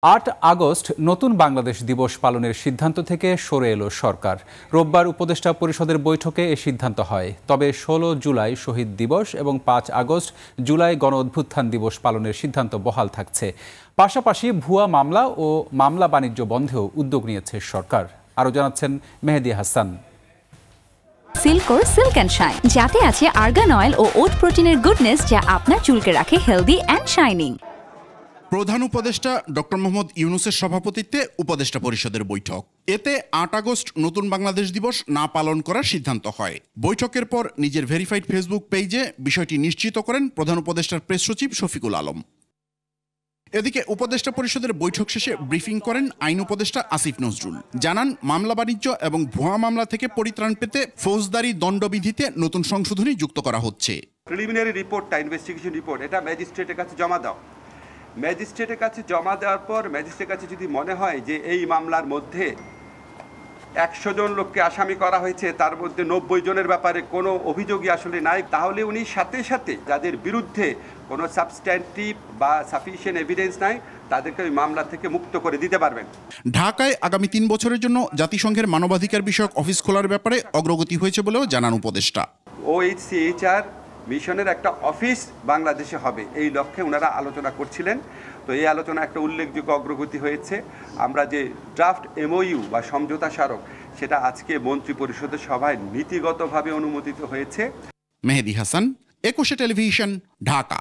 ৮ August নতুন বাংলাদেশ দিবস পালনের সিদ্ধান্ত থেকে সরে এলো সরকার। রোববার উপদেষ্টা পরিষদের বৈঠকে এ সিদ্ধান্ত হয়। তবে ১৬ জুলাই শহীদ দিবস এবং ৫ আগস্ট জুলাই গণঅভ্যুত্থান দিবস পালনের সিদ্ধান্ত বহাল থাকছে। পাশাপাশি ভুয়া মামলা ও মামলা বাণিজ্য বন্ধেও উদ্যোগ নিয়েছে সরকার। আরও জানাচ্ছেন মেহেদী হাসান। সিল্কোর সিল্ক অ্যান্ড শাইন, যাতে আছে আর্গান অয়েল ও ওট প্রোটিনের গুডনেস, যা আপনার চুলকে রাখে হেলদি অ্যান্ড শাইনিং। প্রধান উপদেষ্টা ডক্টর মোহাম্মদ ইউনূসের সভাপতিত্বে উপদেষ্টা পরিষদের বৈঠক। এতে ৮ আগস্ট নতুন বাংলাদেশ দিবস না পালন করার সিদ্ধান্ত হয়। বৈঠকের পর নিজের ভেরিফাইড ফেসবুক পেজে বিষয়টি নিশ্চিত করেন প্রধান উপদেষ্টার প্রেস সচিব শফিকুল আলম। এদিকে উপদেষ্টা পরিষদের বৈঠক শেষে ব্রিফিং করেন আইন উপদেষ্টা আসিফ নজরুল। জানান, মামলা বাণিজ্য এবং ভুয়া মামলা থেকে পরিত্রাণ পেতে ফৌজদারি দণ্ডবিধিতে নতুন সংশোধনী যুক্ত করা হচ্ছে। প্রিলিমিনারি রিপোর্টটা, ইনভেস্টিগেশন রিপোর্ট, এটা ম্যাজিস্ট্রেটের কাছে জমা দাও। ম্যাজিস্ট্রেটের কাছে জমা দেওয়ার পর ম্যাজিস্ট্রেটের কাছে যদি মনে হয় যে এই মামলার মধ্যে ১০০ জন লোককে আসামি করা হয়েছে, তার মধ্যে ৯০ জনের ব্যাপারে কোনো অভিযোগই আসলে নাই, তাহলে উনি সাথে সাথে যাদের বিরুদ্ধে কোনো সাবস্ট্যান্টিভ বা সাফিসিয়েন্ট এভিডেন্স নাই, তাদেরকে ওই মামলা থেকে মুক্ত করে দিতে পারবেন। ঢাকায় আগামী ৩ বছরের জন্য জাতিসংঘের মানবাধিকার বিষয়ক অফিস খোলার ব্যাপারে অগ্রগতি হয়েছে বলেও জানান উপদেষ্টা। OHCHR মিশনের একটা অফিস বাংলাদেশে হবে, এই লক্ষ্যে ওনারা আলোচনা করছিলেন। তো এই আলোচনা একটা উল্লেখযোগ্য অগ্রগতি হয়েছে। আমরা যে ড্রাফট MOU বা সমঝোতা স্মারক, সেটা আজকে মন্ত্রী পরিষদের সভায় নীতিগতভাবে অনুমোদিত হয়েছে। মেহেদী হাসান, ২১ টেলিভিশন, ঢাকা।